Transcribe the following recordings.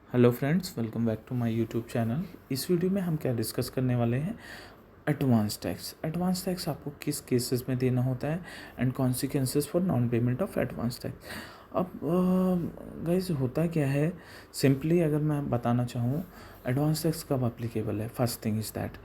Hello friends, welcome back to my YouTube channel. इस video में हम क्या डिस्कस करने वाले हैं, एडवांस टैक्स। एडवांस टैक्स आपको किस केसेस में देना होता है and consequences for non payment of advance tax. अब गाइस होता क्या है, सिंपली अगर मैं बताना चाहूँ एडवांस टैक्स कब अप्लीकेबल है। फर्स्ट थिंग इज़ दैट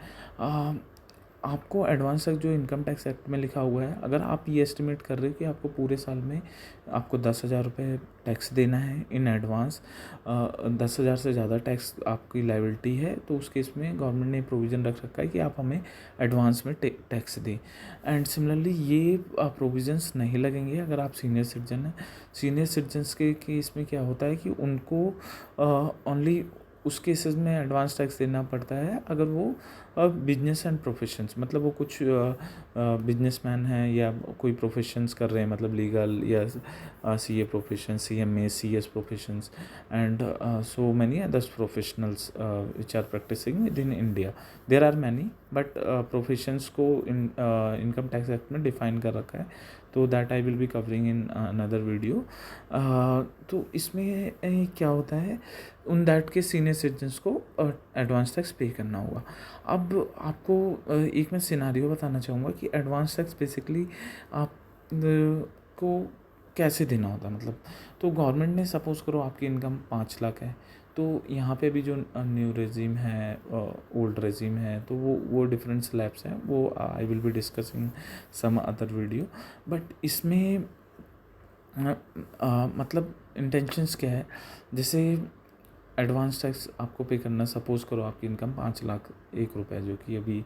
आपको एडवांस टैक्स जो इनकम टैक्स एक्ट में लिखा हुआ है, अगर आप ये एस्टिमेट कर रहे हो कि आपको पूरे साल में आपको 10,000 रुपये टैक्स देना है इन एडवांस, 10,000 से ज़्यादा टैक्स आपकी लायबिलिटी है, तो उस केस में गवर्नमेंट ने प्रोविज़न रख रखा है कि आप हमें एडवांस में टैक्स दें। एंड सिमिलरली ये प्रोविज़न्स नहीं लगेंगे अगर आप सीनियर सिटीजन हैं। सीनियर सिटीजन्स के केस में क्या होता है कि उनको ओनली उस केसेस में एडवांस टैक्स देना पड़ता है अगर वो बिजनेस एंड प्रोफेशंस, मतलब वो कुछ बिजनेसमैन हैं या कोई प्रोफेशंस कर रहे हैं, मतलब लीगल या CA profession, CMA, CS professions and so many others professionals which are practicing within India. There are many but professions को इनकम टैक्स एक्ट में डिफाइन कर रखा है, तो that I will be covering in another video. तो इसमें क्या होता है, उन दैट के सीनियर सिटीजन्स को एडवांस टैक्स पे करना होगा। अब आपको एक मैं सिनारियो बताना चाहूँगा कि एडवांस टैक्स बेसिकली आप को कैसे देना होता है। मतलब तो गवर्नमेंट ने सपोज़ करो आपकी इनकम 5 लाख है, तो यहाँ पे भी जो न्यू रेजिम है, ओल्ड रेजिम है, तो वो डिफरेंट स्लैब्स हैं, वो I will be discussing some other video. But इसमें मतलब इंटेंशंस क्या है, जैसे एडवांस टैक्स आपको पे करना, सपोज़ करो आपकी इनकम 5,01,000 जो कि अभी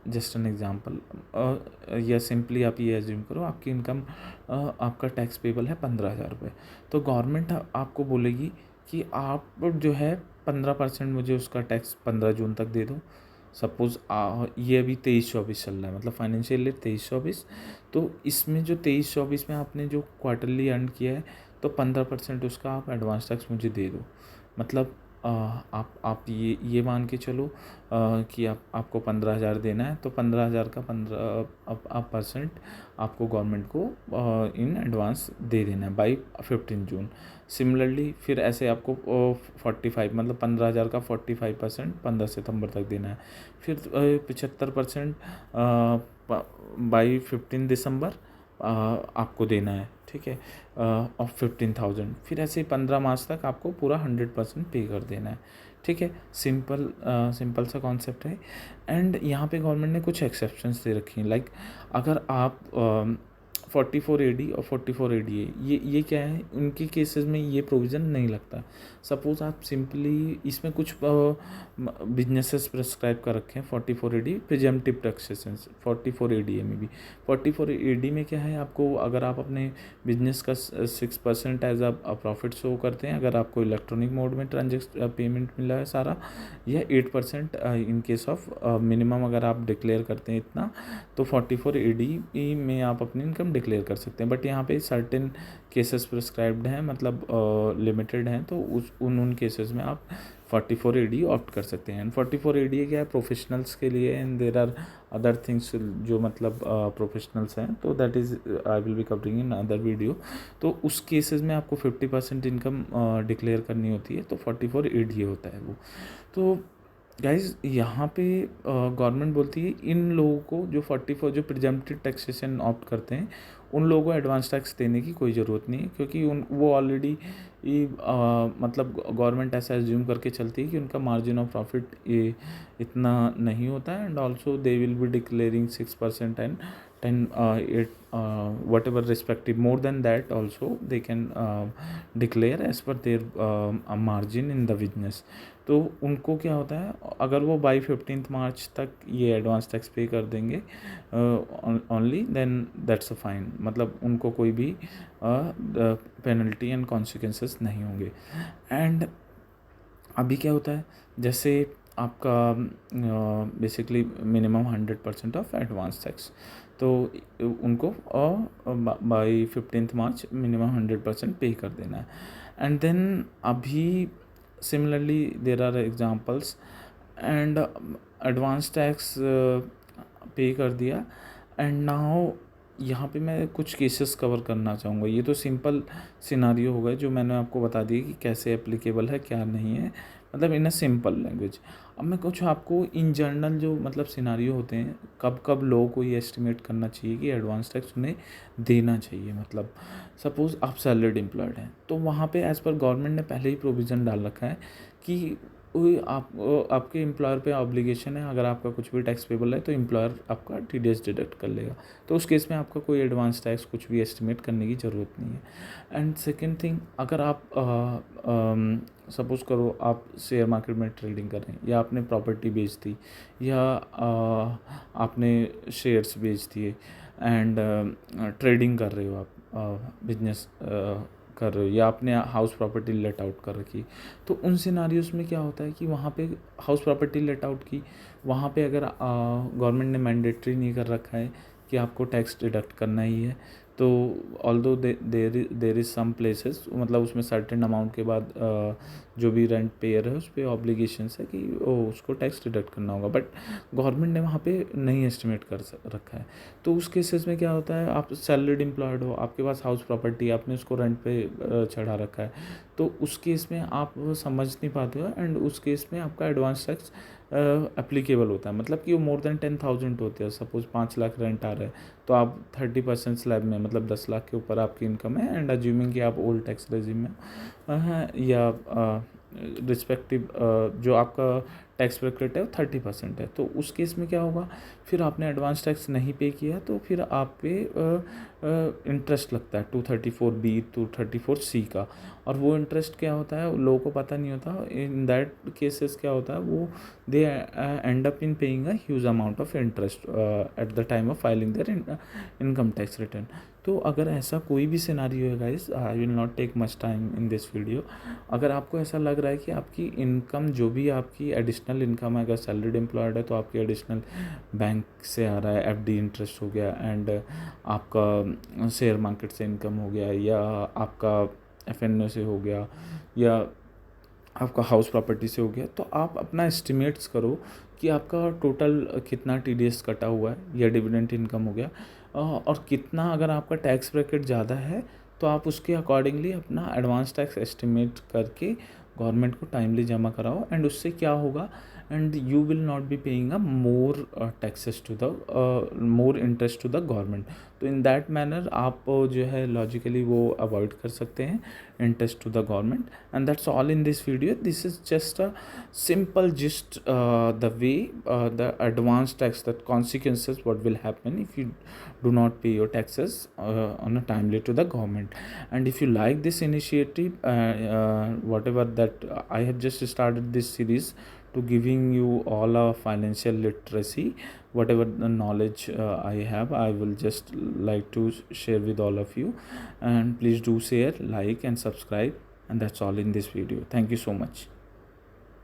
जस्ट एन एग्जांपल, या सिंपली आप ये एज्यूम करो आपकी इनकम आपका टैक्स पेबल है 15,000 रुपये। तो गवर्नमेंट आपको बोलेगी कि आप जो है 15% मुझे उसका टैक्स 15 जून तक दे दो। सपोज़ ये अभी 23-24 चल रहा है, मतलब फाइनेंशियल ईयर 23-24। तो इसमें जो 23-24 में आपने जो क्वार्टरली अर्न किया है, तो 15% उसका आप एडवांस टैक्स मुझे दे दो। मतलब आप ये मान के चलो कि आपको 15,000 देना है, तो 15,000 का 15 आप परसेंट आपको गवर्नमेंट को इन एडवांस दे देना है बाई 15 जून। सिमिलरली फिर ऐसे आपको 45, मतलब 15,000 का 45% 15 सितंबर तक देना है। फिर 75% बाई 15 दिसंबर आपको देना है, ठीक है, ऑफ 15,000। फिर ऐसे 15 मार्च तक आपको पूरा 100% पे कर देना है, ठीक है। सिंपल सा कॉन्सेप्ट है। एंड यहाँ पे गवर्नमेंट ने कुछ एक्सेप्शंस दे रखी हैं, लाइक अगर आप 44AD और 44ADA, ये क्या है, उनके केसेस में ये प्रोविज़न नहीं लगता। सपोज़ आप सिंपली इसमें कुछ बिजनेसेस प्रिस्क्राइब कर रखे हैं 44AD प्रिजम्पटिव टैक्सेशंस, 44ADA में भी। 44AD में क्या है, आपको अगर आप अपने बिजनेस का 6% एज अ प्रॉफिट शो करते हैं, अगर आपको इलेक्ट्रॉनिक मोड में पेमेंट मिला है सारा, या 8% इन केस ऑफ मिनिमम अगर आप डिक्लेयर करते हैं इतना, तो 44AD में आप अपनी इनकम डिक्लेयर कर सकते हैं। बट यहाँ पे सर्टेन केसेस प्रिस्क्राइब्ड हैं, मतलब लिमिटेड हैं, तो उन केसेस में आप 44AD ऑप्ट कर सकते हैं। एंड 44AD क्या है, प्रोफेशनल्स के लिए, and there are other things जो मतलब प्रोफेशनल्स हैं, तो that is I will be covering in other video. तो उस केसेस में आपको 50% इनकम डिक्लेयर करनी होती है, तो 44AD होता है वो। तो गाइज यहाँ पे गवर्नमेंट बोलती है इन लोगों को जो 44 जो प्रिजम्पटिव टैक्सेशन ऑप्ट करते हैं, उन लोगों को एडवांस टैक्स देने की कोई ज़रूरत नहीं है, क्योंकि वो ऑलरेडी मतलब गवर्नमेंट ऐसा एज्यूम करके चलती है कि उनका मार्जिन ऑफ प्रॉफिट ये इतना नहीं होता है। And also they will be declaring 6% and 8 whatever respective more than that also they can declare as per their margin in the business। तो उनको क्या होता है, अगर वो बाई 15 मार्च तक ये एडवांस टैक्स पे कर देंगे only, then that's a fine, मतलब उनको कोई भी पेनल्टी एंड कॉन्सिक्वेंसेस नहीं होंगे। एंड अभी क्या होता है, जैसे आपका basically minimum 100% of advance tax, तो उनको बाई 15 मार्च मिनिमम 100% पे कर देना है। एंड देन अभी similarly there are examples, and advance tax pay कर दिया, एंड नाउ यहाँ पे मैं कुछ केसेस कवर करना चाहूँगा। ये तो सिंपल सिनारियो हो गए जो मैंने आपको बता दिया कि कैसे एप्लीकेबल है क्या नहीं है, मतलब इन अ सिंपल लैंग्वेज। अब मैं कुछ आपको इन जनरल जो मतलब सिनारियो होते हैं कब कब लोगों को ये एस्टिमेट करना चाहिए कि एडवांस टैक्स उन्हें देना चाहिए। मतलब सपोज़ आप सैलरीड एम्प्लॉयड हैं तो वहाँ पे एज़ पर गवर्नमेंट ने पहले ही प्रोविज़न डाल रखा है कि आपके एम्प्लॉयर पे ऑब्लिगेशन है, अगर आपका कुछ भी टैक्स पेबल है तो एम्प्लॉयर आपका टीडीएस डिडक्ट कर लेगा। तो उस केस में आपका कोई एडवांस टैक्स कुछ भी एस्टिमेट करने की ज़रूरत नहीं है। एंड सेकेंड थिंग, अगर आप सपोज़ करो आप शेयर मार्केट में ट्रेडिंग कर रहे हैं या आपने प्रॉपर्टी बेच दी या आपने शेयर्स बेच दिए एंड ट्रेडिंग कर रहे हो, आप बिजनेस कर रहे हो या आपने हाउस प्रॉपर्टी लेट आउट कर रखी, तो उन सिनारियोस में क्या होता है कि वहाँ पे हाउस प्रॉपर्टी लेट आउट की, वहाँ पे अगर गवर्नमेंट ने मैंडेटरी नहीं कर रखा है कि आपको टैक्स डिडक्ट करना ही है, तो although there is some places, मतलब उसमें सर्टेन अमाउंट के बाद जो भी रेंट पेयर है उस पर ऑब्लिगेशंस है कि उसको टैक्स डिडक्ट करना होगा, बट गवर्नमेंट ने वहाँ पे नहीं एस्टिमेट कर रखा है। तो उस केसेस में क्या होता है, आप सैलरीड एम्प्लॉयड हो, आपके पास हाउस प्रॉपर्टी, आपने उसको रेंट पे चढ़ा रखा है, तो उस केस में आप समझ नहीं पाते हो एंड उस केस में आपका एडवांस टैक्स एप्लीकेबल होता है। मतलब कि वो मोर देन 10,000 होते हैं। सपोज़ 5 लाख रेंट आ रहा है तो आप 30% स्लैब में, मतलब 10 लाख के ऊपर आपकी इनकम है एंड अज्यूमिंग कि आप ओल्ड टैक्स रेजिम में हैं या रिस्पेक्टिव जो आपका टैक्स ब्रैकेट है वो 30% है, तो उस केस में क्या होगा, फिर आपने एडवांस टैक्स नहीं पे किया तो फिर आप पे इंटरेस्ट लगता है 234B 234C का। और वो इंटरेस्ट क्या होता है लोगों को पता नहीं होता। इन दैट केसेस क्या होता है, वो they end up in paying a huge amount of interest at the time of filing their income tax return. तो अगर ऐसा कोई भी सिनारियो है guys, I will not take much time in this video. अगर आपको ऐसा लग रहा है कि आपकी इनकम जो भी आपकी एडिशनल इनकम है, अगर सैलरीड एम्प्लॉयड है तो आपकी एडिशनल बैंक से आ रहा है, एफडी इंटरेस्ट हो गया एंड आपका शेयर मार्केट से इनकम हो गया या आपका एफएनओ से हो गया या आपका हाउस प्रॉपर्टी से हो गया, तो आप अपना एस्टिमेट्स करो कि आपका टोटल कितना टीडीएस कटा हुआ है या डिविडेंड इनकम हो गया और कितना, अगर आपका टैक्स ब्रैकेट ज़्यादा है तो आप उसके अकॉर्डिंगली अपना एडवांस टैक्स एस्टिमेट करके गवर्नमेंट को टाइमली जमा कराओ एंड उससे क्या होगा, and you will not be paying a more taxes to the more interest to the government. तो इन दैट मैनर आप जो है लॉजिकली वो अवॉइड कर सकते हैं interest to the government. And that's all in this video. This is just a simple gist, the way the advanced tax, that consequences what will happen if you do not pay your taxes on a timely to the government. And if you like this initiative, whatever that I have just started this series to giving you all a financial literacy, whatever the knowledge I have, I will just like to share with all of you. And please do share, like and subscribe, and that's all in this video. Thank you so much.